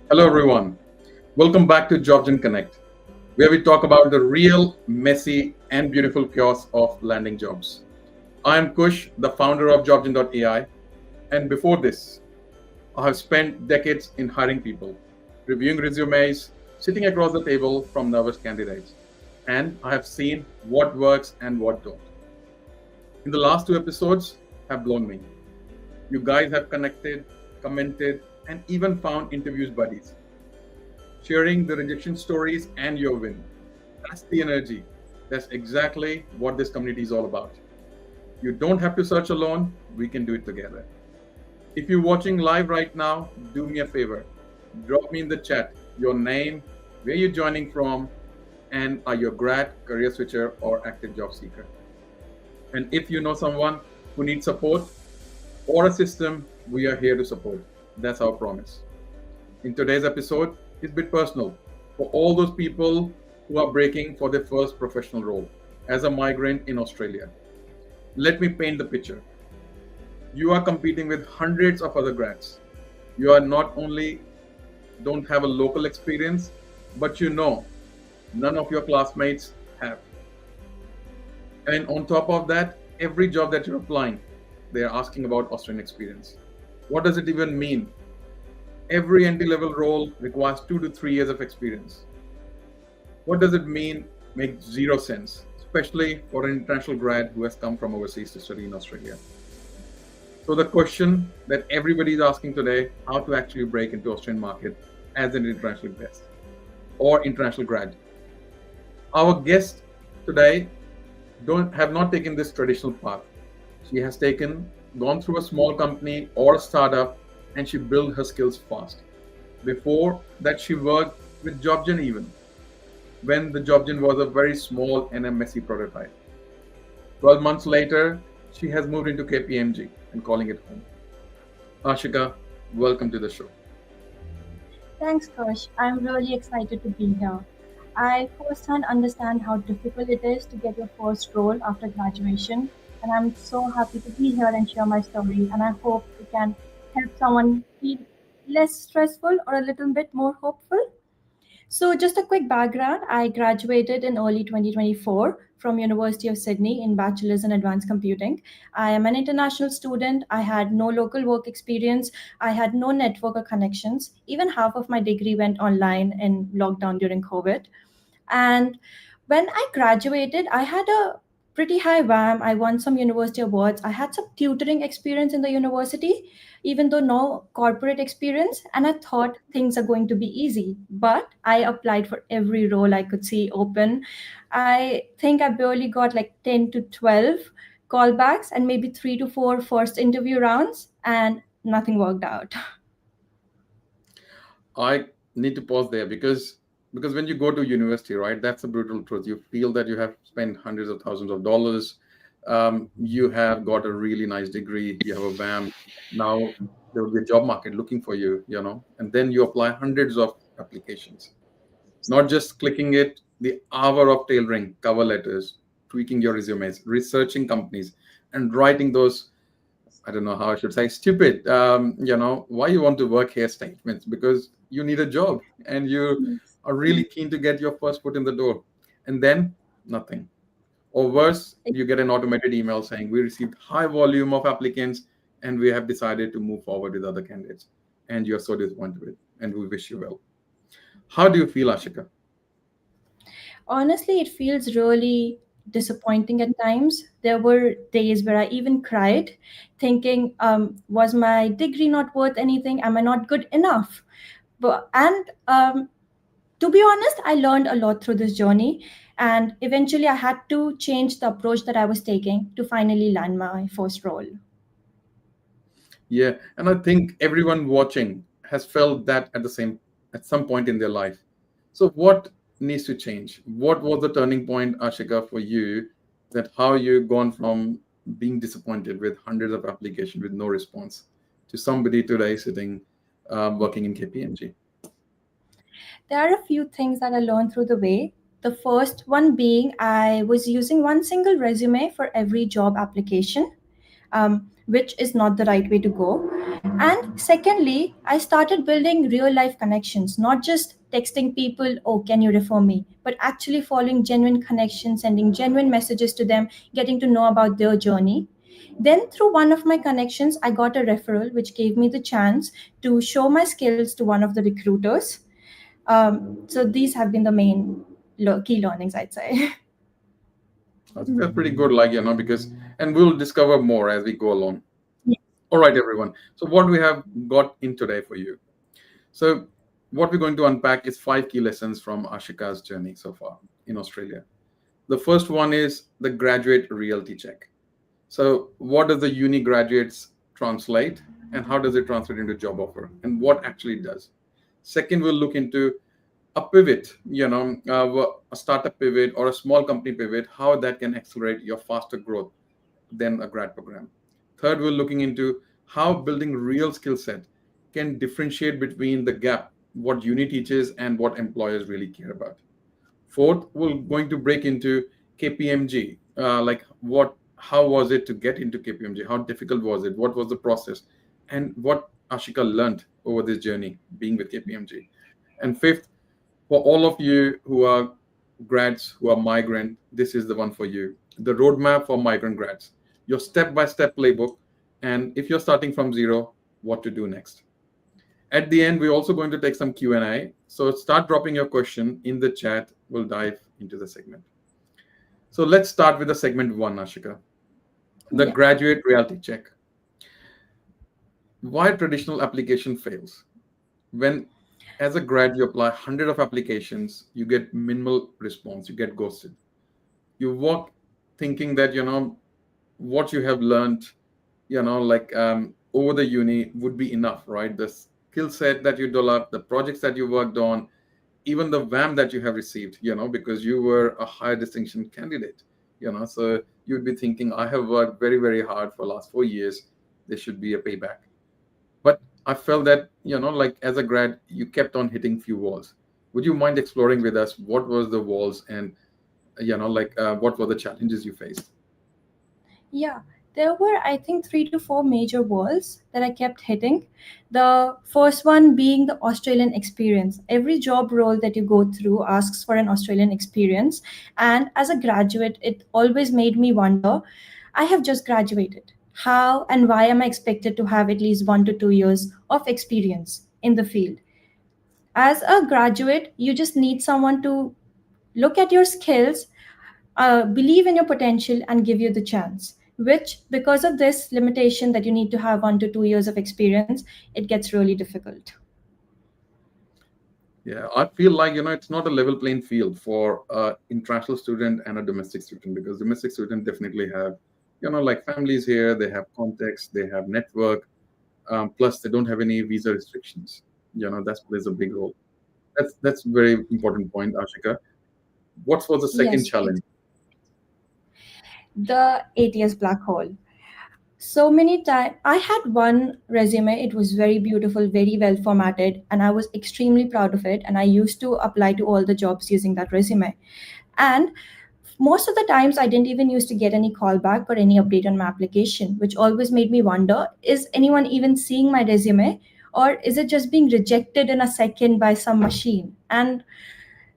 Hello, everyone. Welcome back to Jobs and Connect, where we talk about the real, messy, and beautiful chaos of landing jobs. I'm Kush, the founder of JobsIn.ai, and before this, I have spent decades in hiring people, reviewing resumes, sitting across the table from nervous candidates, and I have seen what works and what don't. In the last two episodes have blown me. You guys have connected, commented, and even found interviews buddies, sharing the rejection stories and your win. That's the energy. That's exactly what this community is all about. You don't have to search alone, we can do it together. If you're watching live right now, do me a favor. Drop me in the chat your name, where you're joining from, and are you a grad, career switcher, or active job seeker? And if you know someone who needs support or a system, we are here to support. That's our promise. In today's episode, it's a bit personal for all those people who are breaking for their first professional role as a migrant in Australia. Let me paint the picture. You are competing with hundreds of other grads. You are not only don't have a local experience, but you know none of your classmates have. And on top of that, every job that you're applying, they are asking about Australian experience. What does it even mean? Every entry level role requires 2 to 3 years of experience. What does it mean? Makes zero sense, especially for an international grad who has come from overseas to study in Australia. So the question that everybody is asking today, how to actually break into Australian market as an international guest or international grad. Our guest today don't have not taken this traditional path. She has gone through a small company or a startup, and she built her skills fast. Before that, she worked with JobGen even, when the JobGen was a very small and a messy prototype. 12 months later, she has moved into KPMG and calling it home. Ashika, welcome to the show. Thanks, Kush. I'm really excited to be here. I firsthand understand how difficult it is to get your first role after graduation, and I'm so happy to be here and share my story. And I hope it can help someone feel less stressful or a little bit more hopeful. So, just a quick background. I graduated in early 2024 from University of Sydney in Bachelor's in Advanced Computing. I am an international student. I had no local work experience. I had no network or connections. Even half of my degree went online in lockdown during COVID. And when I graduated, I had a pretty high WAM. I won some university awards. I had some tutoring experience in the university, even though no corporate experience. And I thought things are going to be easy. But I applied for every role I could see open. I think I barely got like 10 to 12 callbacks and maybe 3 to 4 first interview rounds, and nothing worked out. I need to pause there because when you go to university, right, that's a brutal truth. You feel that you have spent hundreds of thousands of dollars. You have got a really nice degree. You have a BAM. Now there will be a job market looking for you, and then you apply hundreds of applications, not just clicking it, the hour of tailoring cover letters, tweaking your resumes, researching companies, and writing those, I don't know how I should say, stupid, why you want to work here statements, because you need a job and you are really keen to get your first foot in the door. And then nothing. Or worse, you get an automated email saying, we received high volume of applicants and we have decided to move forward with other candidates. And you're so disappointed with, and we wish you well. How do you feel, Ashika? Honestly, it feels really disappointing at times. There were days where I even cried, thinking, was my degree not worth anything? Am I not good enough? And to be honest, I learned a lot through this journey. And eventually, I had to change the approach that I was taking to finally land my first role. Yeah, and I think everyone watching has felt that at some point in their life. So what needs to change? What was the turning point, Ashika, for you, that how you gone from being disappointed with hundreds of applications with no response to somebody today sitting working in KPMG? There are a few things that I learned through the way. The first one being I was using one single resume for every job application. which is not the right way to go. And secondly, I started building real life connections, not just texting people, oh, can you refer me, but actually following genuine connections, sending genuine messages to them, getting to know about their journey. Then, through one of my connections, I got a referral which gave me the chance to show my skills to one of the recruiters. So, these have been the main key learnings, I'd say. I think that's pretty good, like, because, and we'll discover more as we go along. All right, everyone. So, what we have got in today for you. So, what we're going to unpack is 5 key lessons from Ashika's journey so far in Australia. The first one is the graduate reality check. So, what does the uni graduates translate, and how does it translate into job offer, and what actually it does? Second, we'll look into a pivot, a startup pivot or a small company pivot, how that can accelerate your faster growth than a grad program. Third, we're looking into how building real skill set can differentiate between the gap, what uni teaches and what employers really care about. Fourth, we're going to break into KPMG, like how was it to get into KPMG? How difficult was it? What was the process? And what Ashika learned over this journey being with KPMG. And fifth, for all of you who are grads, who are migrant, this is the one for you. The roadmap for migrant grads, your step-by-step playbook, and if you're starting from zero, what to do next. At the end, we're also going to take some Q&A. So start dropping your question in the chat. We'll dive into the segment. So let's start with the segment 1, Ashika. The Yeah. graduate reality check. Why traditional application fails? When as a grad you apply 100 of applications, you get minimal response, you get ghosted. You walk thinking that what you have learned, over the uni would be enough, right? The skill set that you developed, the projects that you worked on, even the WAM that you have received, because you were a high distinction candidate, so you'd be thinking, I have worked very, very hard for the last 4 years. There should be a payback. But I felt that, like as a grad, you kept on hitting few walls. Would you mind exploring with us what was the walls and, what were the challenges you faced? Yeah, there were, I think, 3 to 4 major walls that I kept hitting. The first one being the Australian experience. Every job role that you go through asks for an Australian experience. And as a graduate, it always made me wonder, I have just graduated. How and why am I expected to have at least 1 to 2 years of experience in the field? As a graduate, you just need someone to look at your skills, believe in your potential, and give you the chance. Which, because of this limitation that you need to have 1 to 2 years of experience, it gets really difficult. Yeah, I feel like, it's not a level playing field for international student and a domestic student, because domestic student definitely have, like families here, they have context, they have network, plus they don't have any visa restrictions. That plays a big role. That's very important point, Ashika. What was the second Yes, challenge? the ATS black hole. So many times I had one resume, it was very beautiful, very well formatted, and I was extremely proud of it, and I used to apply to all the jobs using that resume. And most of the times I didn't even used to get any callback or any update on my application, which always made me wonder, is anyone even seeing my resume, or is it just being rejected in a second by some machine? And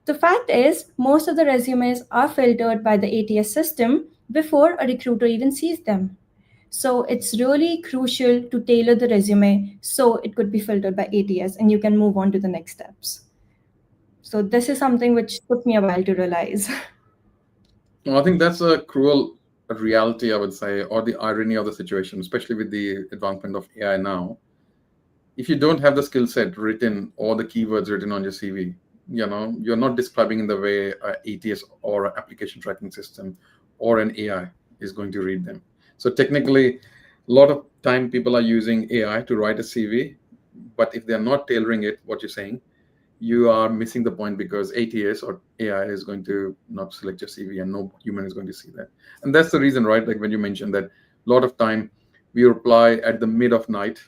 the fact is, most of the resumes are filtered by the ATS system before a recruiter even sees them. So it's really crucial to tailor the resume so it could be filtered by ATS and you can move on to the next steps. So this is something which took me a while to realize. No, I think that's a cruel reality, I would say, or the irony of the situation, especially with the advancement of AI now. If you don't have the skill set written or the keywords written on your CV, you're not describing in the way a ATS or an application tracking system or an AI is going to read them. So technically, a lot of time people are using AI to write a CV, but if they're not tailoring it, what you're saying, you are missing the point, because ATS or AI is going to not select your CV and no human is going to see that. And that's the reason, right? Like when you mentioned that a lot of time we reply at the mid of night.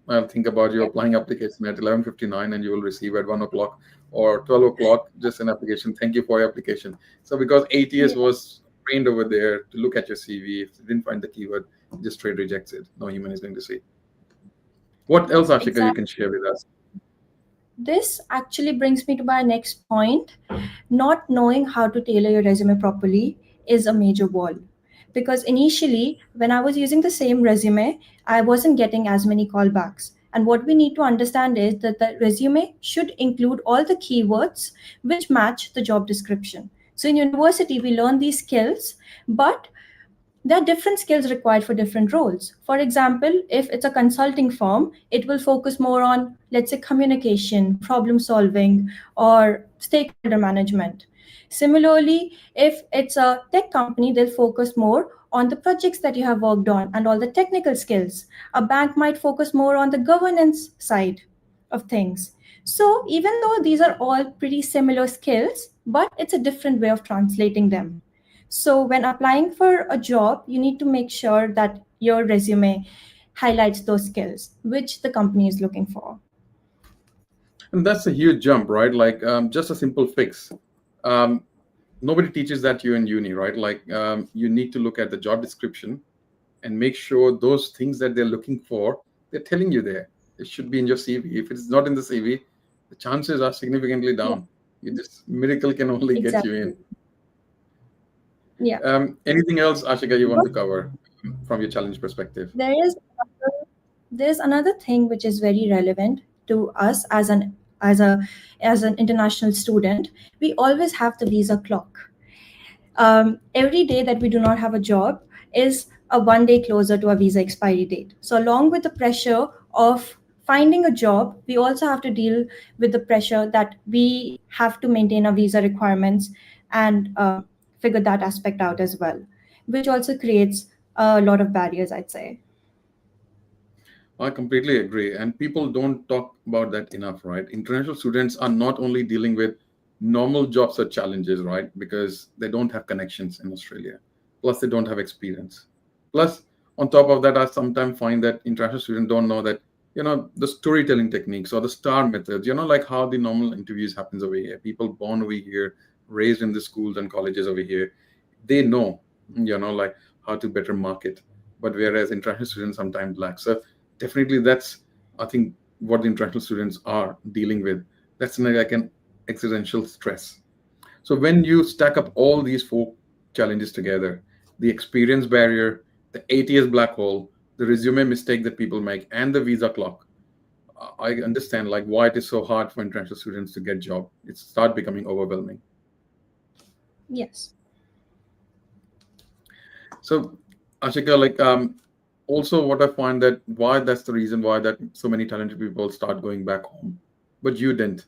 I'll think about you applying application at 11:59 and you will receive at 1 o'clock or 12 o'clock just an application. Thank you for your application. So because ATS Yeah. was trained over there to look at your CV. If they didn't find the keyword, just straight rejects it. No human is going to see. What else, Ashika, you Exactly. can share with us? This actually brings me to my next point. Not knowing how to tailor your resume properly is a major wall. Because initially, when I was using the same resume, I wasn't getting as many callbacks. And what we need to understand is that the resume should include all the keywords which match the job description. So in university, we learn these skills, but there are different skills required for different roles. For example, if it's a consulting firm, it will focus more on, let's say, communication, problem solving, or stakeholder management. Similarly, if it's a tech company, they'll focus more on the projects that you have worked on and all the technical skills. A bank might focus more on the governance side of things. So, even though these are all pretty similar skills, but it's a different way of translating them. So, when applying for a job, you need to make sure that your resume highlights those skills which the company is looking for. And that's a huge jump, right? Like just a simple fix. Um, Nobody teaches that to you in uni, right? Like you need to look at the job description and make sure those things that they're looking for, they're telling you there. It should be in your CV. If it's not in the CV, the chances are significantly Yeah, down. You just miracle can only get you exactly. in. Yeah. Anything else, Ashika, you want But to cover from your challenge perspective? there is there's another thing which is very relevant to us as a as an international student. We always have the visa clock. Every day that we do not have a job is a one day closer to a visa expiry date. So, along with the pressure of finding a job, we also have to deal with the pressure that we have to maintain our visa requirements and figure that aspect out as well, which also creates a lot of barriers, I'd say. I completely agree. And people don't talk about that enough, right? International students are not only dealing with normal job search challenges, right? Because they don't have connections in Australia. Plus, they don't have experience. Plus, on top of that, I sometimes find that international students don't know that, the storytelling techniques or the star methods, like how the normal interviews happens over here. People born over here, raised in the schools and colleges over here, they know, like how to better market. But whereas international students sometimes lack. So definitely that's, I think, what the international students are dealing with. That's like an existential stress. So when you stack up all these four challenges together, the experience barrier, the ATS black hole, the resume mistake that people make, and the visa clock, I understand like why it is so hard for international students to get job. It start becoming overwhelming. Yes. So Ashika, like also what I find that why that's the reason why that so many talented people start going back home, but you didn't.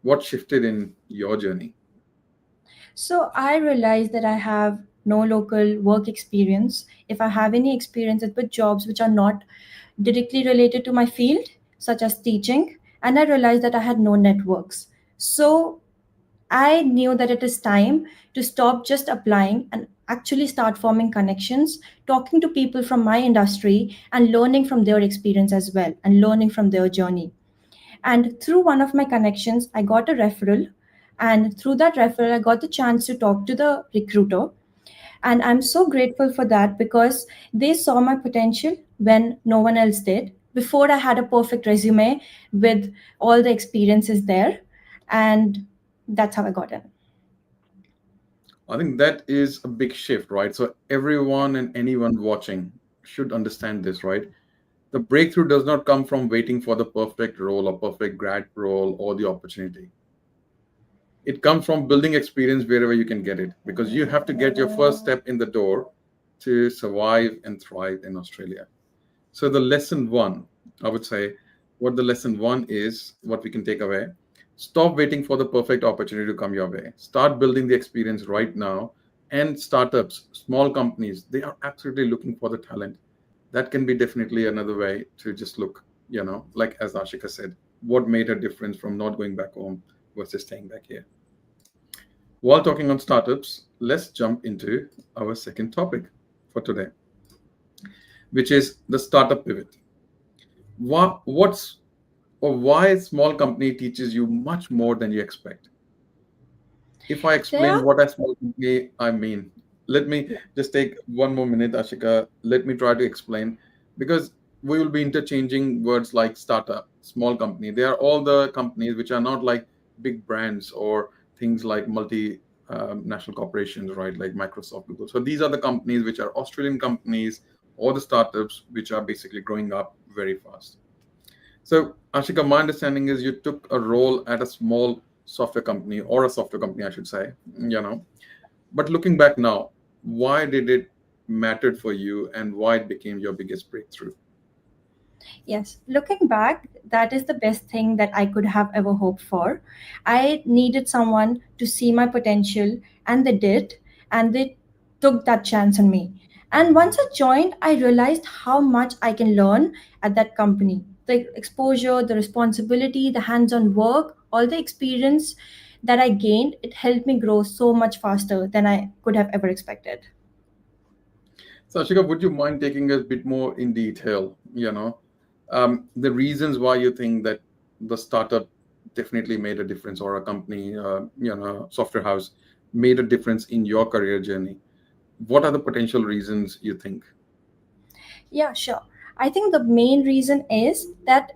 What shifted in your journey? So I realized that I have no local work experience. If I have any experience, it's with jobs which are not directly related to my field, such as teaching. And I realized that I had no networks. So I knew that it is time to stop just applying and actually start forming connections, talking to people from my industry and learning from their experience as well and learning from their journey. And through one of my connections, I got a referral. And through that referral, I got the chance to talk to the recruiter. And I'm so grateful for that because they saw my potential when no one else did. Before I had a perfect resume with all the experiences there. And that's how I got in. I think that is a big shift, right? So everyone and anyone watching should understand this, right? The breakthrough does not come from waiting for the perfect role or perfect grad role or the opportunity. It comes from building experience wherever you can get it, because you have to get your first step in the door to survive and thrive in Australia. So the lesson one, I would say, what the lesson one is, what we can take away: stop waiting for the perfect opportunity to come your way. Start building the experience right now. And startups, small companies, they are absolutely looking for the talent. That can be definitely another way to just look, like as Ashika said, what made a difference from not going back home versus staying back here. While talking on startups, let's jump into our second topic for today, which is the startup pivot. What's or why a small company teaches you much more than you expect? If I There explain are what a small company I mean, Let me Yeah. just take one more minute, Ashika. Let me try to explain, because we will be interchanging words like startup, small company. They are all the companies which are not like big brands or things like multi national corporations, right? Like Microsoft, Google. So these are the companies which are Australian companies or the startups which are basically growing up very fast. So, Ashika, my understanding is you took a role at a small software company, or a software company, I should say, but looking back now, why did it mattered for you and why it became your biggest breakthrough? Yes, looking back, that is the best thing that I could have ever hoped for. I needed someone to see my potential, and they did, and they took that chance on me. And once I joined, I realized how much I can learn at that company. The exposure, the responsibility, the hands on work, all the experience that I gained, it helped me grow so much faster than I could have ever expected. So, Ashika, would you mind taking us a bit more in detail, the reasons why you think that the startup definitely made a difference, or a company, software house made a difference in your career journey? What are the potential reasons you think? Yeah, sure. I think the main reason is that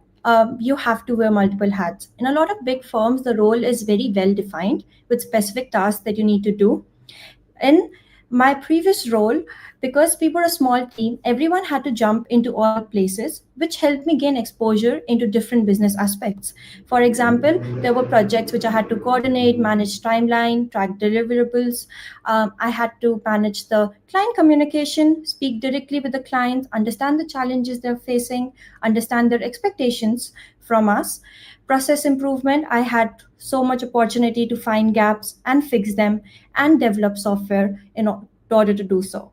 you have to wear multiple hats. In a lot of big firms, the role is very well defined with specific tasks that you need to do. In my previous role, because we were a small team, everyone had to jump into all places, which helped me gain exposure into different business aspects. For example, there were projects which I had to coordinate, manage timeline, track deliverables. I had to manage the client communication, speak directly with the clients, understand the challenges they're facing, understand their expectations from us. Process improvement, I had so much opportunity to find gaps and fix them and develop software in order to do so.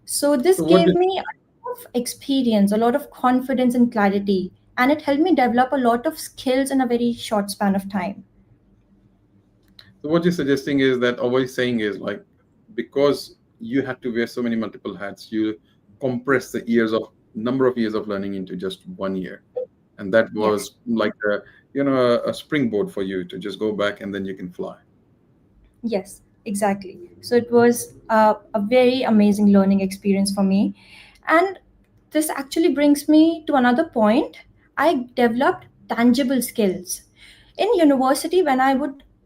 So this So, what gave did me a lot of experience, a lot of confidence and clarity, and it helped me develop a lot of skills in a very short span of time. So what you're suggesting is that, or what you're saying is like, because you had to wear so many multiple hats, you compress the years of number of years of learning into just 1 year, and that Yes. was like a springboard for you to just go back and then you can fly. Yes, exactly. So it was a very amazing learning experience for me. And this actually brings me to another point. I developed tangible skills. In university,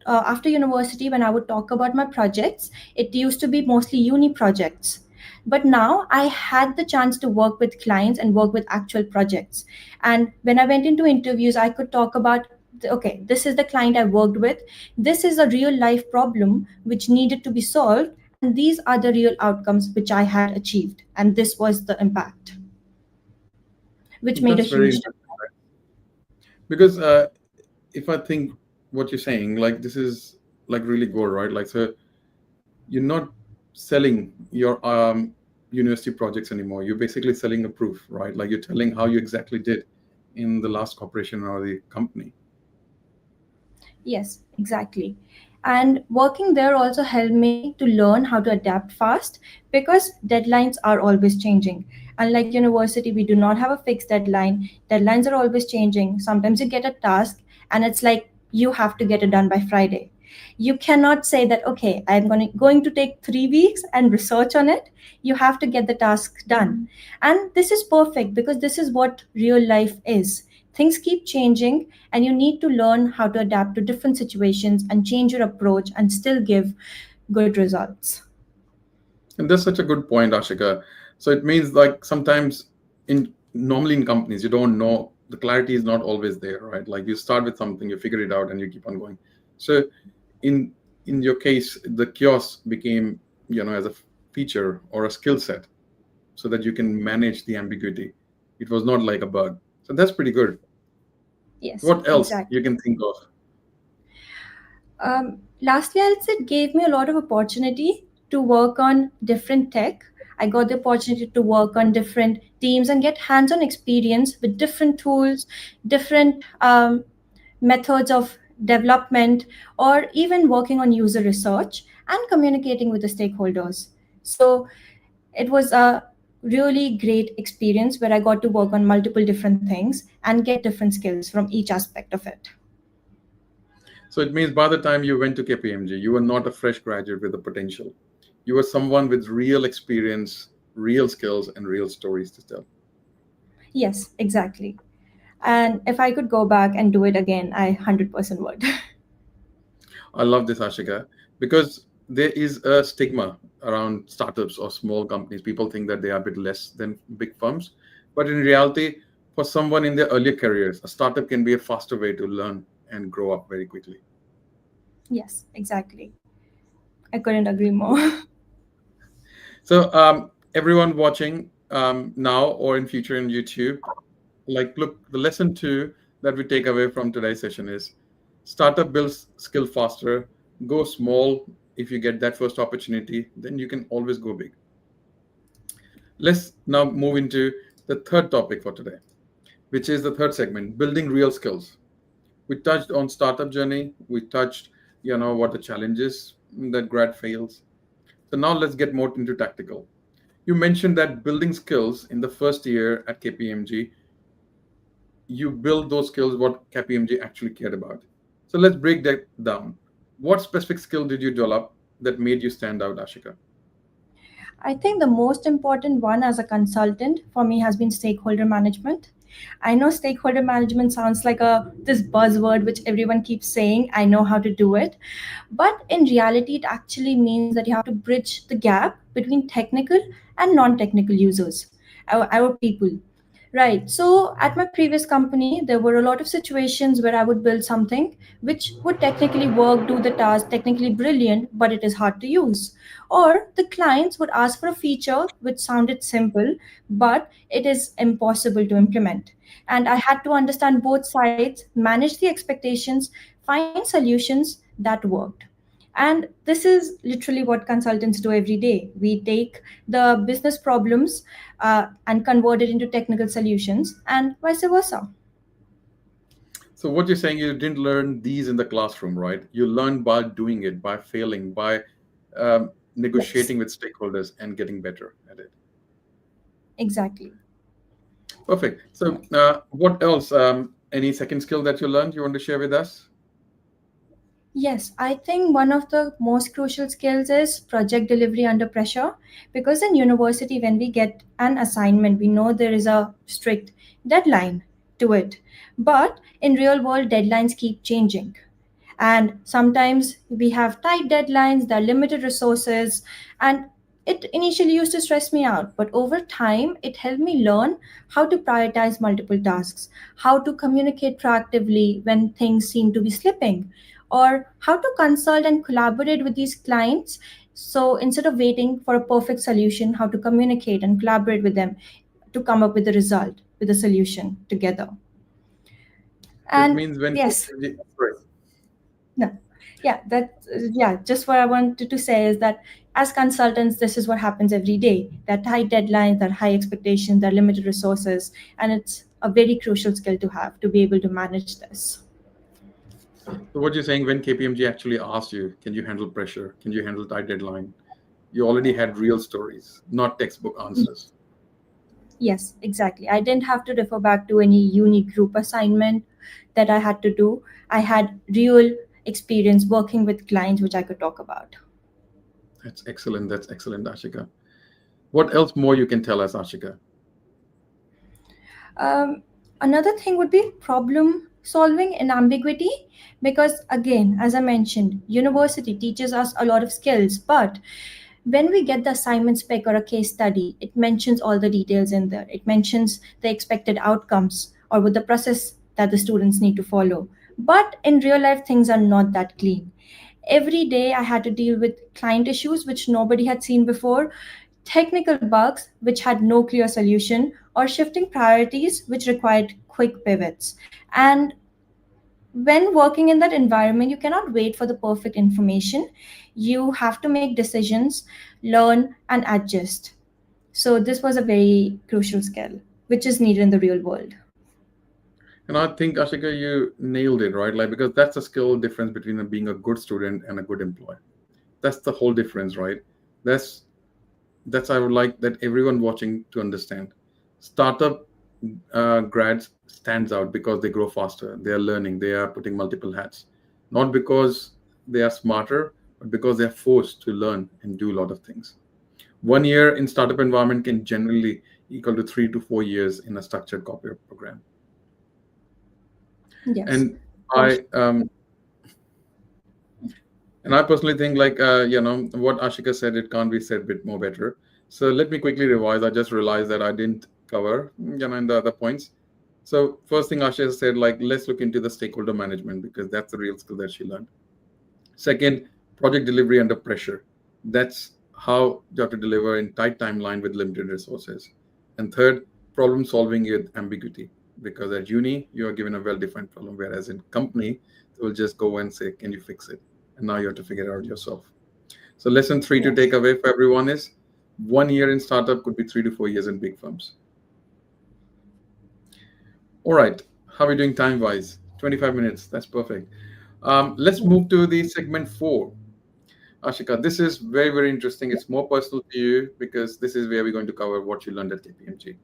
after university, when I would talk about my projects, it used to be mostly uni projects. But now I had the chance to work with clients and work with actual projects. And when I went into interviews, I could talk about, okay, this is the client I worked with. This is a real life problem which needed to be solved. And these are the real outcomes which I had achieved. And this was the impact, which made a That's very huge difference. interesting, right? Because if I think what you're saying, like this is like really good, right? Like, so you're not selling your university projects anymore. You're basically selling a proof, right? Like you're telling how you exactly did in the last corporation or the company. Yes, exactly. And working there also helped me to learn how to adapt fast because deadlines are always changing. Unlike university, we do not have a fixed deadline. Deadlines are always changing. Sometimes you get a task and it's like you have to get it done by Friday. You cannot say that, okay, going to take 3 weeks and research on it. You have to get the task done. And this is perfect because this is what real life is. Things keep changing, and you need to learn how to adapt to different situations and change your approach and still give good results. And that's such a good point, Ashika. So it means like sometimes in normally in companies, you don't know, the clarity is not always there, right? Like you start with something, you figure it out and you keep on going. So in in your case, the kiosk became, as a feature or a skill set so that you can manage the ambiguity. It was not like a bug. So that's pretty good. Yes, What else exactly. you can think of? Lastly, I'll say it gave me a lot of opportunity to work on different tech. I got the opportunity to work on different teams and get hands on experience with different tools, different methods of development, or even working on user research and communicating with the stakeholders. So it was a really great experience where I got to work on multiple different things and get different skills from each aspect of it. So it means by the time you went to KPMG, you were not a fresh graduate with the potential. You were someone with real experience, real skills, and real stories to tell. Yes, exactly. And if I could go back and do it again, I 100% would. I love this, Ashika, because there is a stigma around startups or small companies. People think that they are a bit less than big firms. But in reality, for someone in their earlier careers, a startup can be a faster way to learn and grow up very quickly. Yes, exactly. I couldn't agree more. So, everyone watching now or in future in YouTube, like, look, the lesson two that we take away from today's session is startup builds skill faster, go small. If you get that first opportunity, then you can always go big. Let's now move into the third topic for today, which is the third segment, building real skills. We touched on startup journey. We touched, what the challenges that grad fails. So now let's get more into tactical. You mentioned that building skills in the first year at KPMG, you build those skills what KPMG actually cared about. So let's break that down. What specific skill did you develop that made you stand out, Ashika? I think the most important one as a consultant for me has been stakeholder management. I know stakeholder management sounds like a this buzzword which everyone keeps saying, I know how to do it. But in reality, it actually means that you have to bridge the gap between technical and non-technical users, our people. Right. So at my previous company, there were a lot of situations where I would build something which would technically work, do the task, technically brilliant, but it is hard to use. Or the clients would ask for a feature which sounded simple, but it is impossible to implement. And I had to understand both sides, manage the expectations, find solutions that worked. And this is literally what consultants do every day. We take the business problems and convert it into technical solutions, and vice versa. So what you're saying, you didn't learn these in the classroom, right? You learned by doing it, by failing, by Yes, negotiating with stakeholders and getting better at it. exactly. Perfect. So what else? Any second skill that you learned you want to share with us? Yes, I think one of the most crucial skills is project delivery under pressure. Because in university, when we get an assignment, we know there is a strict deadline to it. But in real world, deadlines keep changing. And sometimes we have tight deadlines, there are limited resources, and it initially used to stress me out. But over time, it helped me learn how to prioritize multiple tasks, how to communicate proactively when things seem to be slipping, or how to consult and collaborate with these clients. So instead of waiting for a perfect solution, how to communicate and collaborate with them to come up with a result, with a solution together. So it And means when yes, KPMG, sorry. no, yeah, yeah. Just what I wanted to say is that as consultants, this is what happens every day. That high deadlines, that high expectations, that limited resources, and it's a very crucial skill to have to be able to manage this. So what you're saying, when KPMG actually asked you, can you handle pressure? Can you handle tight deadline? You already had real stories, not textbook answers. Yes, exactly. I didn't have to refer back to any unique group assignment that I had to do. I had real experience working with clients, which I could talk about. That's excellent. That's excellent, Ashika. What else more you can tell us, Ashika? Um, Another thing would be problem solving in ambiguity, because again, as I mentioned, university teaches us a lot of skills, but when we get the assignment spec or a case study, it mentions all the details in there. It mentions the expected outcomes or with the process that the students need to follow. But in real life, things are not that clean. Every day, I had to deal with client issues which nobody had seen before, technical bugs which had no clear solution, or shifting priorities which required quick pivots. And when working in that environment, you cannot wait for the perfect information. You have to make decisions, learn, and adjust. So, this was a very crucial skill which is needed in the real world. And I think, Ashika, you nailed it, right? Like, because that's the skill difference between being a good student and a good employee. That's the whole difference, right? That's that's I would like that everyone watching to understand. Startup grads stands out because they grow faster. They are learning. They are putting multiple hats, not because they are smarter, but because they're forced to learn and do a lot of things. 1 year in startup environment can generally equal to 3 to 4 years in a structured corporate program. Yes, And Kosh. I and I personally think like what Ashika said, it can't be said a bit more better. So let me quickly revise. I just realized that I didn't cover in the other points. So first thing Ashika said, like let's look into the stakeholder management because that's the real skill that she learned. Second, project delivery under pressure. That's how you have to deliver in tight timeline with limited resources. And third, problem solving with ambiguity. Because at uni, you are given a well-defined problem, whereas in company, they will just go and say, "Can you fix it?" And now you have to figure it out yourself. So lesson three to take Yes. away for everyone is 1 year in startup could be 3 to 4 years in big firms. All right, how are we doing time-wise? 25 minutes. That's perfect. Let's move to the segment four. Ashika, this is very, very interesting. It's more personal to you because this is where we're going to cover what you learned at KPMG.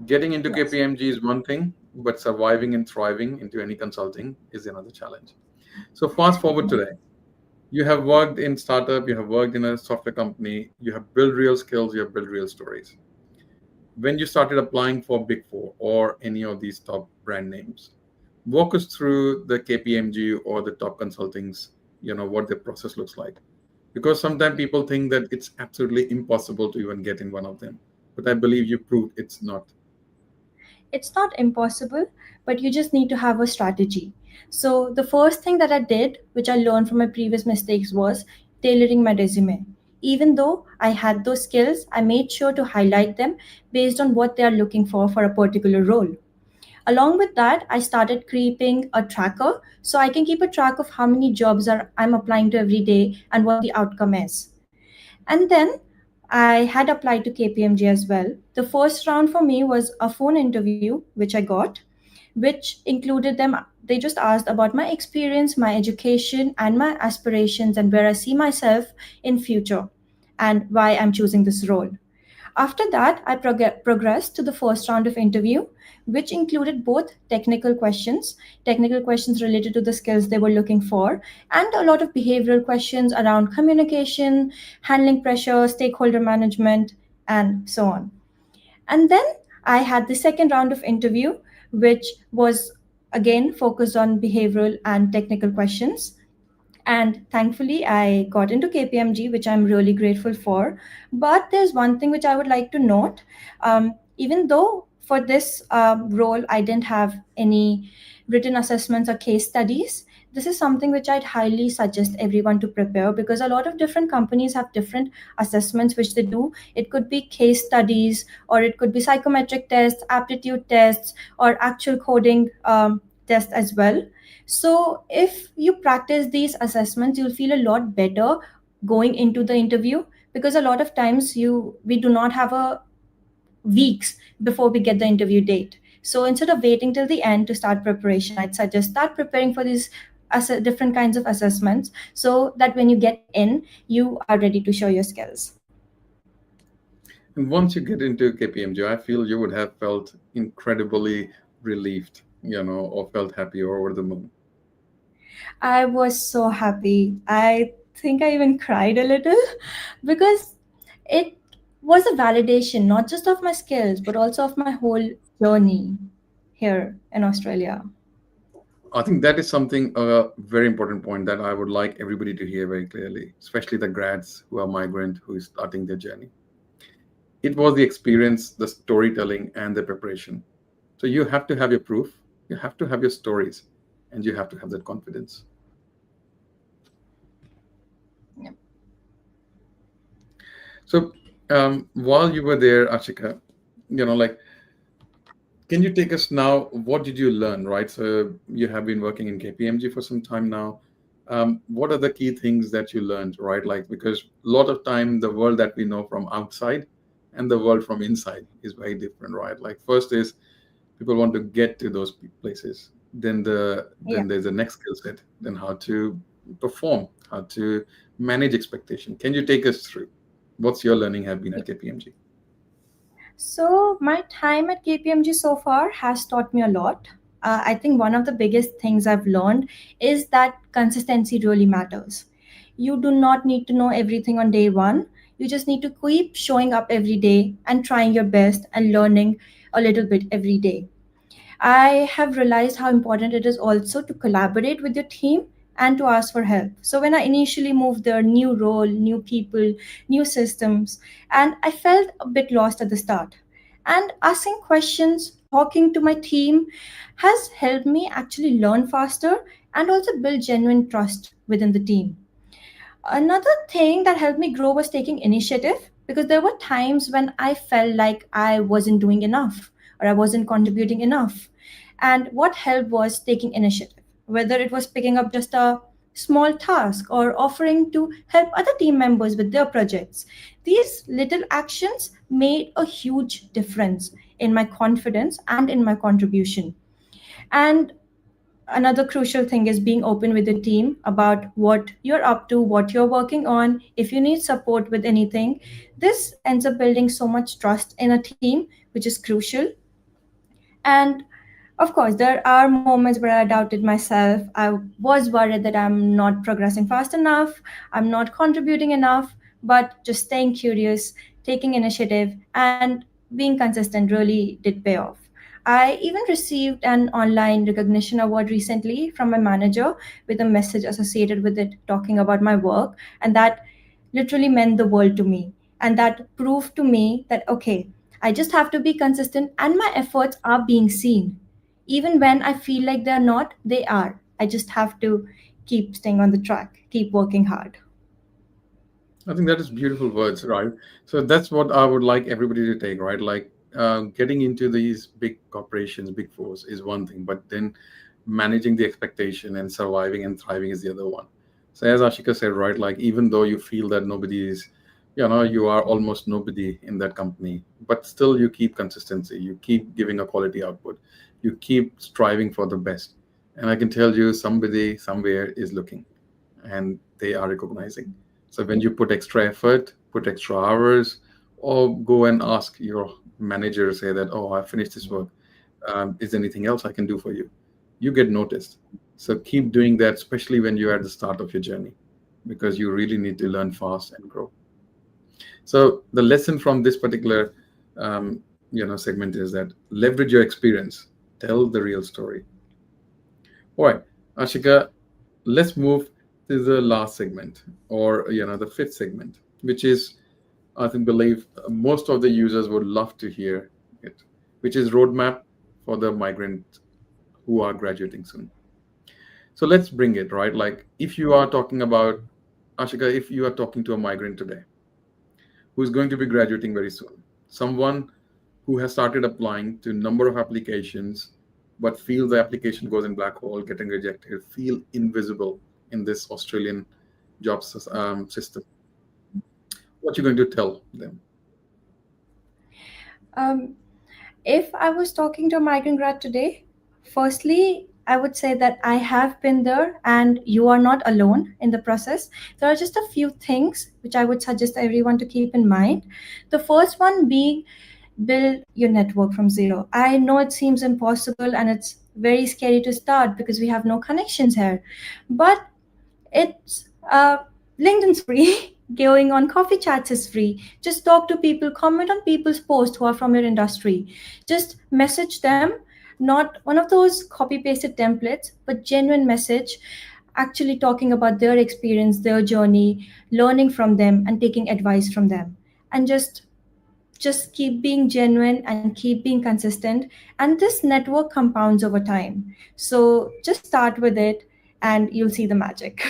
Getting into Yes. KPMG is one thing, but surviving and thriving into any consulting is another challenge. So fast forward today. You have worked in startup, you have worked in a software company, you have built real skills, you have built real stories. When you started applying for Big Four or any of these top brand names, walk us through the KPMG or the top consultings, what the process looks like. Because sometimes people think that it's absolutely impossible to even get in one of them. But I believe you proved it's not. It's not impossible, but you just need to have a strategy. So, the first thing that I did, which I learned from my previous mistakes, was tailoring my resume. Even though I had those skills, I made sure to highlight them based on what they are looking for a particular role. Along with that, I started creating a tracker so I can keep a track of how many jobs I'm applying to every day and what the outcome is. And then I had applied to KPMG as well. The first round for me was a phone interview, which I got, which included them. They just asked about my experience, my education, and my aspirations, and where I see myself in future, and why I'm choosing this role. After that, I progressed to the first round of interview, which included both technical questions related to the skills they were looking for, and a lot of behavioral questions around communication, handling pressure, stakeholder management, and so on. And then I had the second round of interview, which was again focused on behavioral and technical questions. And thankfully, I got into KPMG, which I'm really grateful for. But there's one thing which I would like to note. Even though for this role, I didn't have any written assessments or case studies, this is something which I'd highly suggest everyone to prepare, because a lot of different companies have different assessments which they do. It could be case studies, or it could be psychometric tests, aptitude tests, or actual coding tests as well. So if you practice these assessments, you'll feel a lot better going into the interview, because a lot of times we do not have a weeks before we get the interview date. So instead of waiting till the end to start preparation, I'd suggest start preparing for these different kinds of assessments, so that when you get in, you are ready to show your skills. And once you get into KPMG, I feel you would have felt incredibly relieved, or felt happy or over the moon. I was so happy. I think I even cried a little because it was a validation not just of my skills but also of my whole journey here in Australia. I think that is something, a very important point that I would like everybody to hear very clearly, especially the grads who are migrant, who is starting their journey. It was the experience, the storytelling, and the preparation. So you have to have your proof, you have to have your stories, and you have to have that confidence. Yeah. So while you were there, Ashika, like, can you take us now? What did you learn, right? So you have been working in KPMG for some time now. What are the key things that you learned, right? Like, because a lot of time the world that we know from outside and the world from inside is very different, right? Like, first is people want to get to those places. Yeah. Then there's the next skill set. Then how to perform, how to manage expectation. Can you take us through what's your learning have been at KPMG? So my time at KPMG so far has taught me a lot. I think one of the biggest things I've learned is that consistency really matters. You do not need to know everything on day one. You just need to keep showing up every day and trying your best and learning a little bit every day. I have realized how important it is also to collaborate with your team and to ask for help. So when I initially moved there, new role, new people, new systems, and I felt a bit lost at the start. And asking questions, talking to my team has helped me actually learn faster and also build genuine trust within the team. Another thing that helped me grow was taking initiative, because there were times when I felt like I wasn't doing enough or I wasn't contributing enough. And what helped was taking initiative, whether it was picking up just a small task or offering to help other team members with their projects. These little actions made a huge difference in my confidence and in my contribution. And another crucial thing is being open with the team about what you're up to, what you're working on, if you need support with anything. This ends up building so much trust in a team, which is crucial. And of course, there are moments where I doubted myself. I was worried that I'm not progressing fast enough, I'm not contributing enough, but just staying curious, taking initiative, and being consistent really did pay off. I even received an online recognition award recently from my manager with a message associated with it talking about my work, and that literally meant the world to me. And that proved to me that, okay, I just have to be consistent and my efforts are being seen. Even when I feel like they're not, they are. I just have to keep staying on the track, keep working hard. I think that is beautiful words, right? So that's what I would like everybody to take, right? Like getting into these big corporations, big fours is one thing, but then managing the expectation and surviving and thriving is the other one. So as Ashika said, right, like even though you feel that nobody is, you are almost nobody in that company, but still you keep consistency, you keep giving a quality output, you keep striving for the best. And I can tell you somebody somewhere is looking and they are recognizing. So when you put extra effort, put extra hours, or go and ask your manager, say that, oh, I finished this work. Is there anything else I can do for you? You get noticed. So keep doing that, especially when you're at the start of your journey, because you really need to learn fast and grow. So the lesson from this particular segment is that leverage your experience, tell the real story. All right, Ashika, let's move to the last segment, or the fifth segment, which is, I think, believe most of the users would love to hear it, which is roadmap for the migrant who are graduating soon. So let's bring it right. Like if you are talking about, Ashika, if you are talking to a migrant today who is going to be graduating very soon, someone who has started applying to a number of applications but feel the application goes in black hole, getting rejected, feel invisible in this Australian job system, what you going to tell them? Um, if I was talking to a migrant grad today, firstly, I would say that I have been there and you are not alone in the process. There are just a few things which I would suggest everyone to keep in mind. The first one being build your network from zero. I know it seems impossible and it's very scary to start because we have no connections here, but it's LinkedIn's free. Going on coffee chats is free. Just talk to people, comment on people's posts who are from your industry. Just message them, not one of those copy pasted templates, but genuine message, actually talking about their experience, their journey, learning from them, and taking advice from them. And just keep being genuine and keep being consistent, and this network compounds over time. So just start with it and you'll see the magic.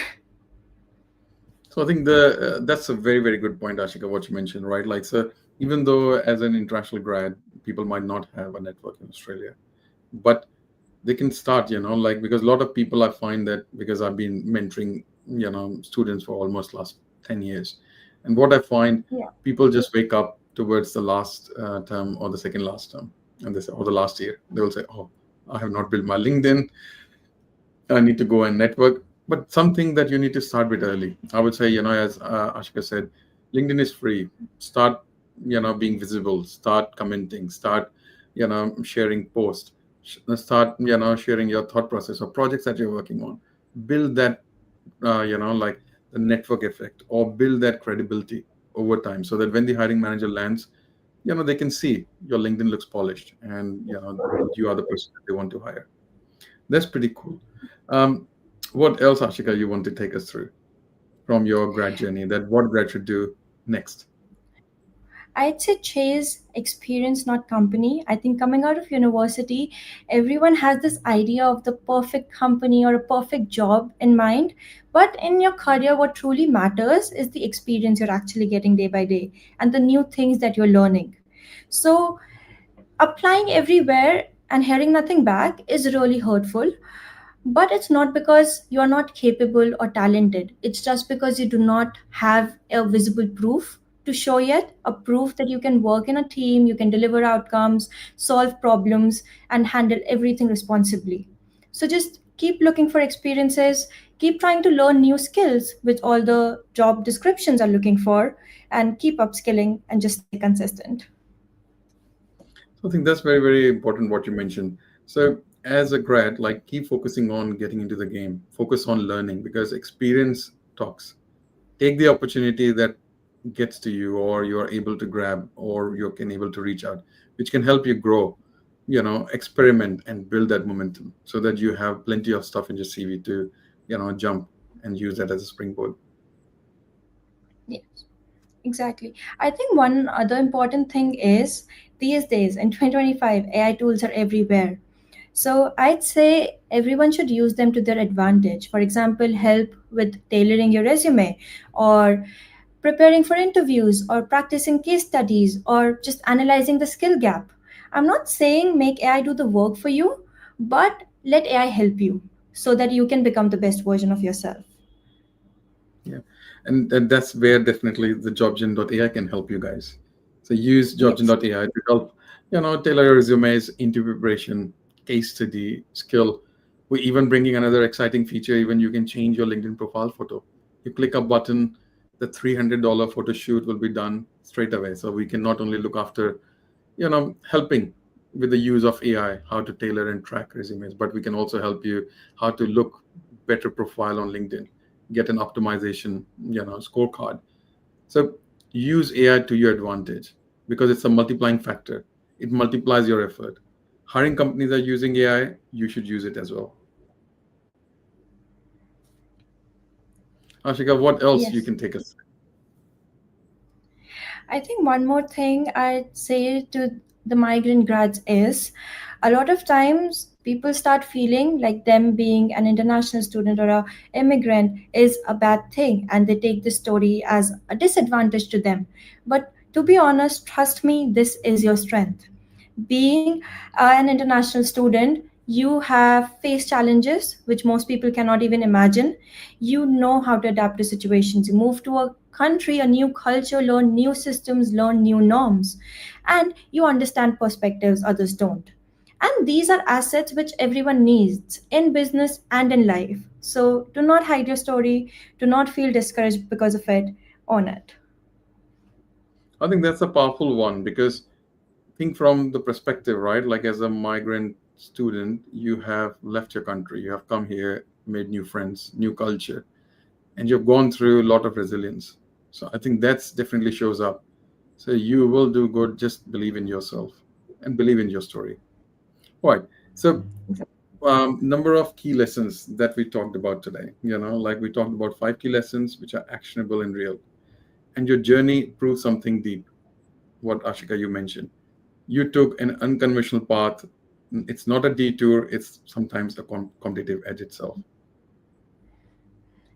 So I think the that's a very very good point, Ashika, what you mentioned, right? Like so, even though as an international grad, people might not have a network in Australia, but they can start, like because a lot of people I find that because I've been mentoring, students for almost last 10 years, and what I find, Yeah. people just wake up towards the last term or the second last term, and they say, or the last year, they will say, oh, I have not built my LinkedIn. I need to go and network, but something that you need to start with early. I would say, as Ashika said, LinkedIn is free. Start, being visible. Start commenting. Start, sharing posts. Start, sharing your thought process or projects that you're working on. Build that, like the network effect, or build that credibility over time, so that when the hiring manager lands, they can see your LinkedIn looks polished, and you are the person that they want to hire. That's pretty cool. Um, what else, Ashika, you want to take us through from your grad journey? That what grad should do next? I'd say chase experience, not company. I think coming out of university, everyone has this idea of the perfect company or a perfect job in mind. But in your career, what truly matters is the experience you're actually getting day by day and the new things that you're learning. So, applying everywhere and hearing nothing back is really hurtful. But it's not because you are not capable or talented. It's just because you do not have a visible proof to show yet, a proof that you can work in a team, you can deliver outcomes, solve problems, and handle everything responsibly. So just keep looking for experiences, keep trying to learn new skills, which all the job descriptions are looking for, and keep upskilling and just stay consistent. So I think that's very, very important what you mentioned. So as a grad, like keep focusing on getting into the game, focus on learning because experience talks. Take the opportunity that gets to you or you're able to grab or you can able to reach out, which can help you grow, experiment and build that momentum so that you have plenty of stuff in your CV to, jump and use that as a springboard. Yes. Exactly. I think one other important thing is these days in 2025, AI tools are everywhere. So I'd say everyone should use them to their advantage. For example, help with tailoring your resume or preparing for interviews or practicing case studies or just analyzing the skill gap. I'm not saying make AI do the work for you, but let AI help you so that you can become the best version of yourself. Yeah. And that's where definitely the jobgen.ai can help you guys. So use Yes. jobgen.ai to help, tailor your resumes, interview preparation, case study, skill. We're even bringing another exciting feature. Even you can change your LinkedIn profile photo. You click a button, the $300 photo shoot will be done straight away. So we can not only look after, helping with the use of AI, how to tailor and track resumes, but we can also help you how to look better profile on LinkedIn, get an optimization, scorecard. So use AI to your advantage because it's a multiplying factor. It multiplies your effort. Hiring companies are using AI, you should use it as well. Ashika, what else you Yes. can take us? I think one more thing I'd say to the migrant grads is a lot of times people start feeling like them being an international student or a immigrant is a bad thing and they take this story as a disadvantage to them. But to be honest, trust me, this is your strength. Being an international student, you have faced challenges which most people cannot even imagine. You know how to adapt to situations. You move to a country, a new culture, learn new systems, learn new norms, and you understand perspectives others don't. And these are assets which everyone needs in business and in life. So do not hide your story, do not feel discouraged because of it. Own it. I think that's a powerful one because think from the perspective, right? Like as a migrant student, you have left your country, you have come here, made new friends, new culture, and you've gone through a lot of resilience. So I think that's definitely shows up. So you will do good. Just believe in yourself and believe in your story. All right. So number of key lessons that we talked about today. Like we talked about 5 key lessons which are actionable and real. And your journey proves something deep. What Ashika you mentioned, you took an unconventional path. It's not a detour. It's sometimes a competitive edge itself.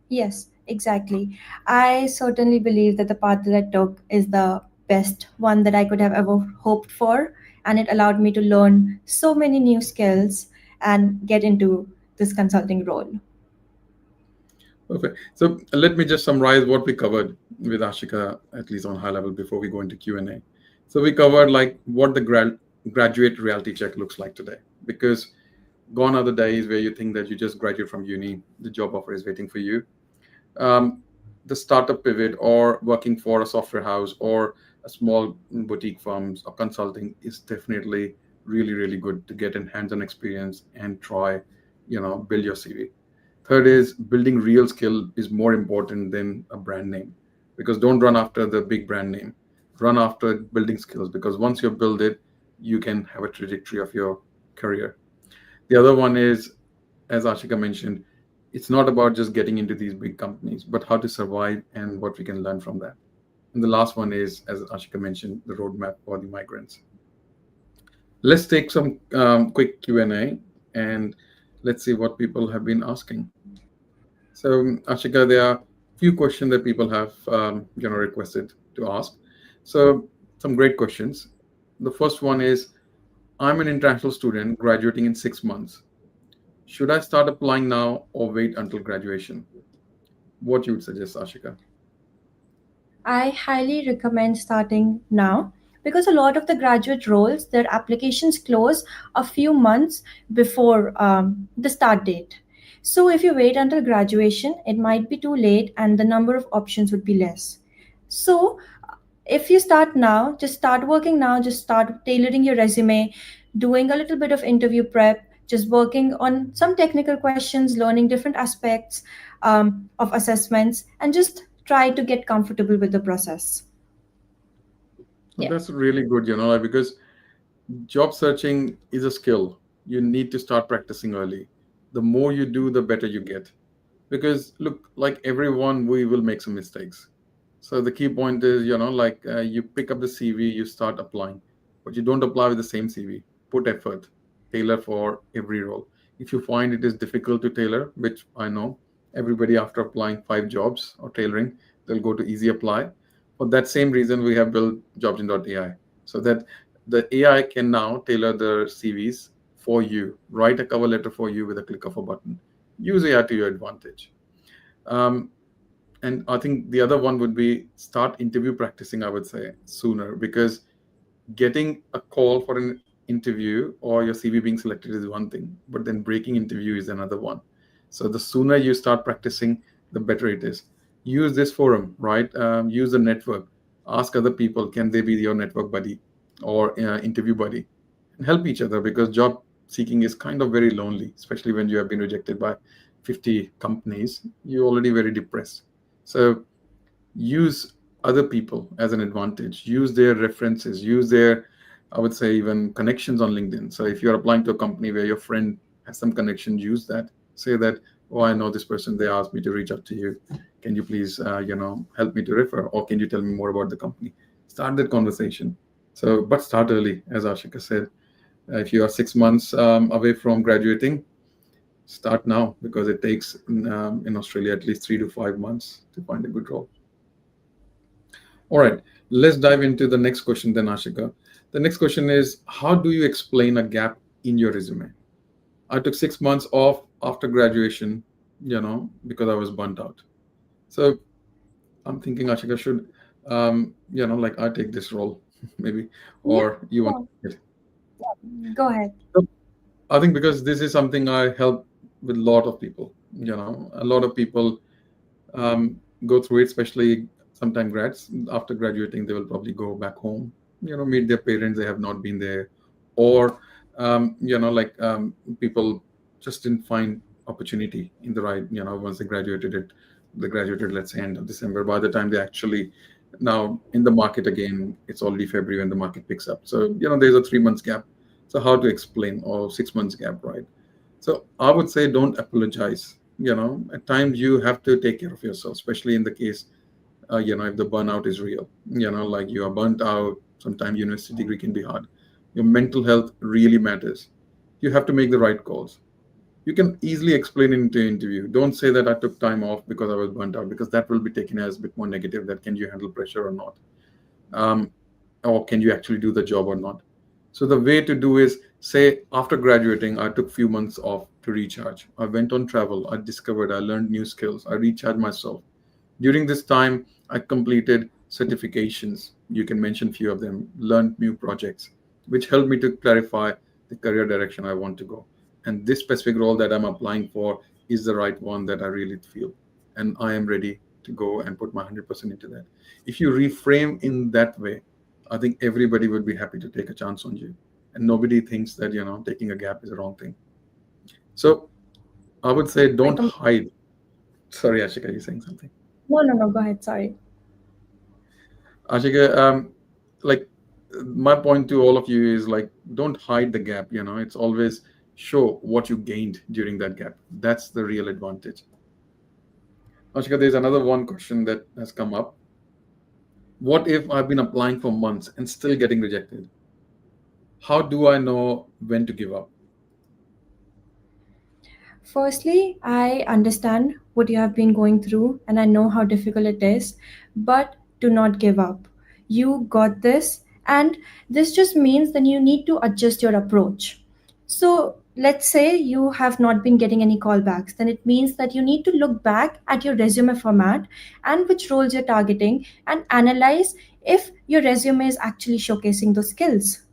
Yes, exactly. I certainly believe that the path that I took is the best one that I could have ever hoped for, and it allowed me to learn so many new skills and get into this consulting role. Perfect. So let me just summarize what we covered with Ashika, at least on high level, before we go into Q&A. So we covered like what the graduate reality check looks like today, because gone are the days where you think that you just graduate from uni, the job offer is waiting for you. Um, the startup pivot or working for a software house or a small boutique firms or consulting is definitely really, really good to get in hands-on experience and try, build your CV. Third is building real skill is more important than a brand name, because don't run after the big brand name. Run after building skills, because once you build it, you can have a trajectory of your career. The other one is, as Ashika mentioned, it's not about just getting into these big companies, but how to survive and what we can learn from that. And the last one is, as Ashika mentioned, the roadmap for the migrants. Let's take some quick Q&A, and let's see what people have been asking. So, Ashika, there are few questions that people have requested to ask. So, some great questions. The first one is, I'm an international student graduating in 6 months. Should I start applying now or wait until graduation? What you would suggest, Ashika? I highly recommend starting now because a lot of the graduate roles, their applications close a few months before the start date. So if you wait until graduation, it might be too late and the number of options would be less. So if you start now, just start working now, just start tailoring your resume, doing a little bit of interview prep, just working on some technical questions, learning different aspects of assessments, and just try to get comfortable with the process. Well, Yeah. that's really good, like, because job searching is a skill. You need to start practicing early. The more you do, the better you get. Because look, like everyone, we will make some mistakes. So the key point is, like you pick up the CV, you start applying, but you don't apply with the same CV. Put effort, tailor for every role. If you find it is difficult to tailor, which I know, everybody after applying 5 jobs or tailoring, they'll go to easy apply. For that same reason, we have built jobs.ai, so that the AI can now tailor the CVs for you, write a cover letter for you with a click of a button. Use AI to your advantage. Um, and I think the other one would be start interview practicing, I would say, sooner, because getting a call for an interview or your CV being selected is one thing, but then breaking interview is another one. So the sooner you start practicing, the better it is. Use this forum, right? Use the network. Ask other people, can they be your network buddy or interview buddy? And help each other, because job seeking is kind of very lonely, especially when you have been rejected by 50 companies. You're already very depressed. So use other people as an advantage, use their references, use their, I would say, even connections on LinkedIn. So if you're applying to a company where your friend has some connection, use that. Say that, oh, I know this person, they asked me to reach out to you, can you please help me to refer, or can you tell me more about the company? Start that conversation. So but start early, as Ashika said. If you are 6 months away from graduating, start now, because it takes in Australia at least 3 to 5 months to find a good role. All right, let's dive into the next question then, Ashika. The next question is, how do you explain a gap in your resume? I took 6 months off after graduation, because I was burnt out. So I'm thinking, Ashika, should, like I take this role, maybe, Yeah, or you want sure. it? Go ahead. So I think because this is something I help with a lot of people, a lot of people go through it, especially sometime grads. After graduating, they will probably go back home, meet their parents. They have not been there, or like people just didn't find opportunity in the right. Once they graduated, let's say end of December. By the time they actually now in the market again, it's already February when the market picks up. So there's a 3 months gap. So how to explain, or 6 months gap, right? So I would say don't apologize. At times you have to take care of yourself, especially in the case, if the burnout is real. Like you are burnt out. Sometimes university degree can be hard. Your mental health really matters. You have to make the right calls. You can easily explain it into an interview. Don't say that I took time off because I was burnt out, because that will be taken as a bit more negative. That can you handle pressure or not? um, or can you actually do the job or not? So the way to do is say, after graduating, I took few months off to recharge. I went on travel. I discovered. I learned new skills. I recharged myself. During this time, I completed certifications. You can mention few of them. Learned new projects, which helped me to clarify the career direction I want to go. And this specific role that I'm applying for is the right one that I really feel, and I am ready to go and put my 100% into that. If you reframe in that way, I think everybody would be happy to take a chance on you, and nobody thinks that taking a gap is a wrong thing. So I would say I don't com- hide. Sorry, Ashika, you saying something? no, no, no. Go ahead. Sorry. Ashika, like my point to all of you is like don't hide the gap. It's always show what you gained during that gap. That's the real advantage. Ashika, there's another one question that has come up. What if I've been applying for months and still getting rejected? How do I know when to give up? Firstly, I understand what you have been going through and I know how difficult it is, but do not give up. You got this, and this just means that you need to adjust your approach. So, let's say you have not been getting any callbacks, then it means that you need to look back at your resume format and which roles you're targeting and analyze if your resume is actually showcasing those skills.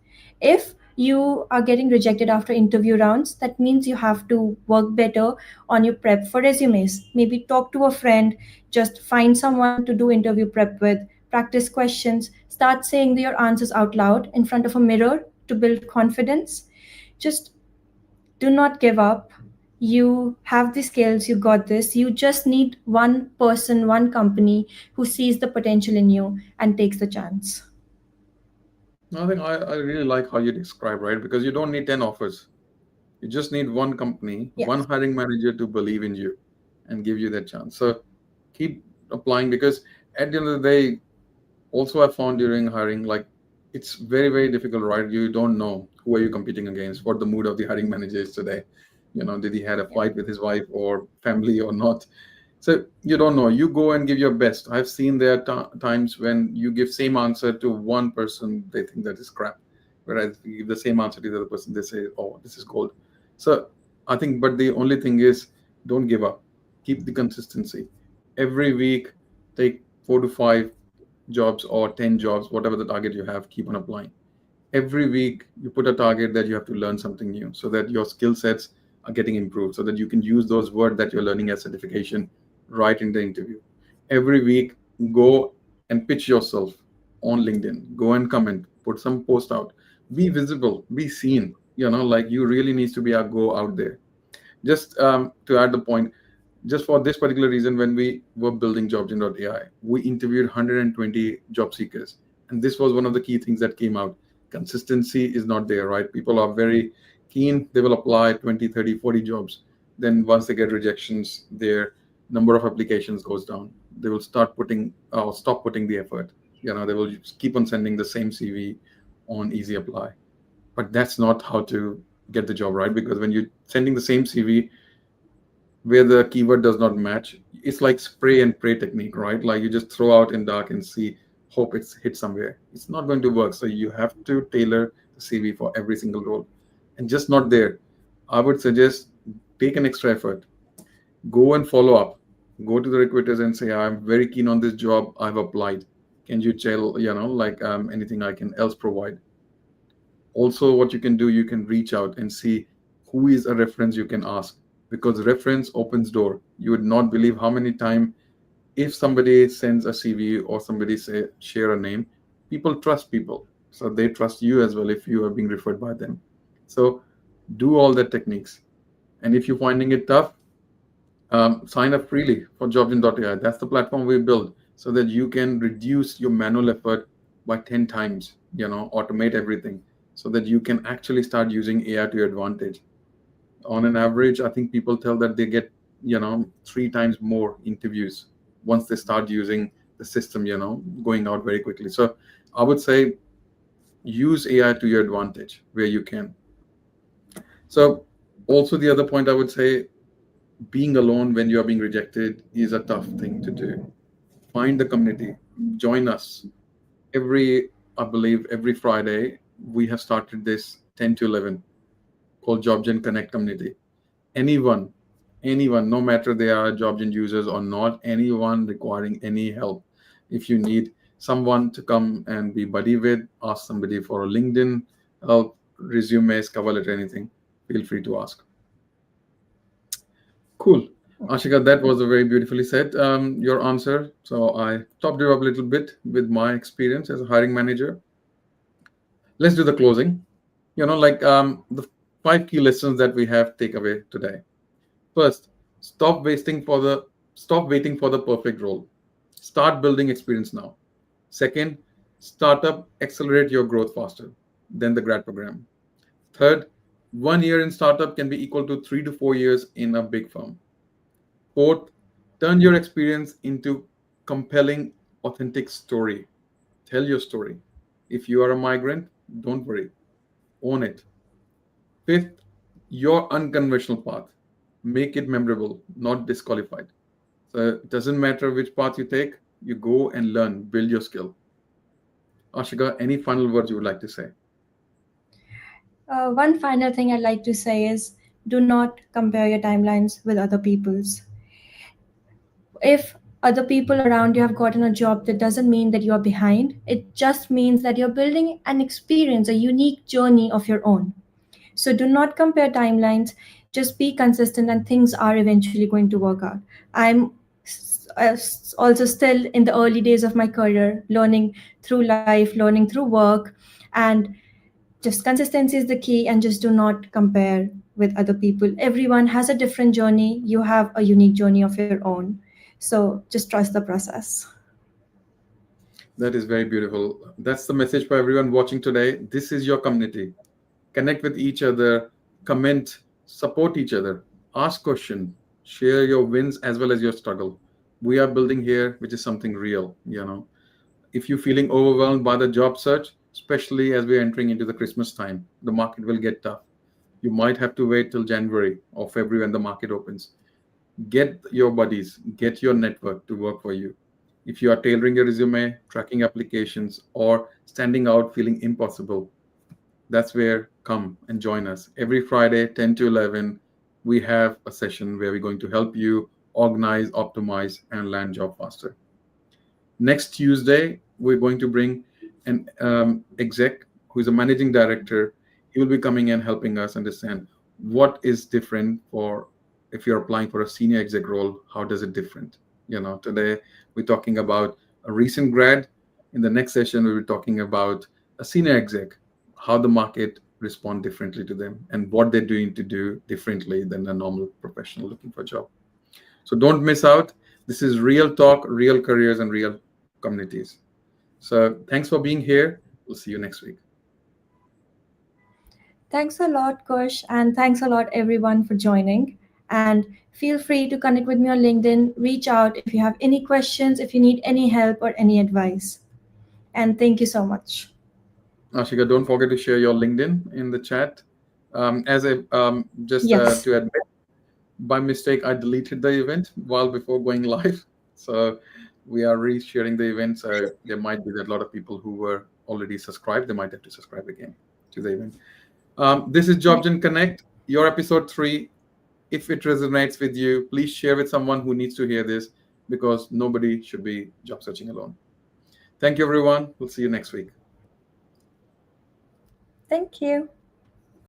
If you are getting rejected after interview rounds, that means you have to work better on your prep for resumes. Maybe talk to a friend, just find someone to do interview prep with, practice questions, start saying your answers out loud in front of a mirror to build confidence. Just do not give up. You have the skills, you got this. You just need one person, one company who sees the potential in you and takes the chance. I think I really like how you describe, right? Because you don't need 10 offers. You just need one company, one Yes. hiring manager to believe in you and give you that chance. So keep applying because at the end of the day, also I found during hiring, like it's very, very difficult, right? You don't know who are you competing against, what the mood of the hiring manager is today. Did he had a Yeah. fight with his wife or family or not? So you don't know. You go and give your best. I've seen there are times when you give same answer to one person, they think that is crap. Whereas if you give the same answer to the other person, they say, "Oh, this is gold." So I think, but the only thing is, don't give up. Keep the consistency. Every week, take 4 to 5 jobs or 10 jobs, whatever the target you have. Keep on applying. Every week you put a target that you have to learn something new so that your skill sets are getting improved so that you can use those words that you're learning as certification right in the interview. Every week go and pitch yourself on LinkedIn. Go and comment, put some post out, be visible, be seen. Like you really needs to be a go out there. Just to add the point, just for this particular reason, when we were building jobgen.ai, we interviewed 120 job seekers. And this was one of the key things that came out. Consistency is not there, right? People are very keen. They will apply 20, 30, 40 jobs. Then once they get rejections, their number of applications goes down. They will start putting, or stop putting the effort. They will just keep on sending the same CV on easy apply. But that's not how to get the job, right? Because when you're sending the same CV, where the keyword does not match, it's like spray and pray technique, right? Like you just throw out in dark and see, hope it's hit somewhere. It's not going to work. So you have to tailor the CV for every single role. And just not there. I would suggest take an extra effort. Go and follow up. Go to the recruiters and say, I'm very keen on this job. I've applied. Can you tell, like anything I can else provide? Also, what you can do, you can reach out and see who is a reference you can ask, because reference opens door. You would not believe how many time, if somebody sends a CV or somebody say share a name, people trust people, so they trust you as well if you are being referred by them. So do all the techniques. And if you're finding it tough, sign up freely for jobgen.ai. That's the platform we build so that you can reduce your manual effort by 10 times, automate everything so that you can actually start using AI to your advantage. On an average, I think people tell that they get, 3 times more interviews once they start using the system, going out very quickly. So I would say use AI to your advantage where you can. So also the other point I would say, being alone when you are being rejected is a tough thing to do. Find the community, join us. I believe every Friday, we have started this 10 to 11 called JobGen Connect community. Anyone, anyone, no matter they are JobGen users or not, anyone requiring any help. If you need someone to come and be buddy with, ask somebody for a LinkedIn help, resumes, cover letter, anything, feel free to ask. Cool. Ashika, that was a very beautifully said, your answer. So I topped you up a little bit with my experience as a hiring manager. Let's do the closing. Like the 5 key lessons that we have take away today. First, stop waiting for the perfect role. Start building experience now. Second, startup accelerate your growth faster than the grad program. Third, 1 year in startup can be equal to 3 to 4 years in a big firm. Fourth, turn your experience into compelling, authentic story. Tell your story. If you are a migrant, don't worry, own it. Fifth, your unconventional path. Make it memorable, not disqualified. So it doesn't matter which path you take, you go and learn, build your skill. Ashika, any final words you would like to say? One final thing I'd like to say is do not compare your timelines with other people's. If other people around you have gotten a job, that doesn't mean that you are behind. It just means that you're building an experience, a unique journey of your own. So do not compare timelines. Just be consistent, and things are eventually going to work out. I'm also still in the early days of my career, learning through life, learning through work, and just consistency is the key. And just do not compare with other people. Everyone has a different journey. You have a unique journey of your own. So just trust the process. That is very beautiful. That's the message for everyone watching today. This is your community. Connect with each other, comment, support each other, ask questions, share your wins as well as your struggle. We are building here, which is something real. If you're feeling overwhelmed by the job search, especially as we're entering into the Christmas time, the market will get tough. You might have to wait till January or February when the market opens. Get your buddies, get your network to work for you. If you are tailoring your resume, tracking applications, or standing out feeling impossible, that's where come and join us. Every Friday, 10 to 11, we have a session where we're going to help you organize, optimize, and land job faster. Next Tuesday, we're going to bring an exec who is a managing director. He will be coming and helping us understand what is different for if you're applying for a senior exec role. How does it different? Today we're talking about a recent grad. In the next session, we'll be talking about a senior exec, how the market respond differently to them and what they're doing to do differently than a normal professional looking for a job. So don't miss out. This is real talk, real careers, and real communities. So thanks for being here. We'll see you next week. Thanks a lot, Kush, and thanks a lot, everyone, for joining. And feel free to connect with me on LinkedIn. Reach out if you have any questions, if you need any help or any advice. And thank you so much. Ashika, don't forget to share your LinkedIn in the chat. As a just Yes. to admit, by mistake, I deleted the event while before going live. So we are resharing the event. So there might be that a lot of people who were already subscribed. They might have to subscribe again to the event. This is JobGen Connect, your episode 3. If it resonates with you, please share with someone who needs to hear this because nobody should be job searching alone. Thank you, everyone. We'll see you next week. Thank you.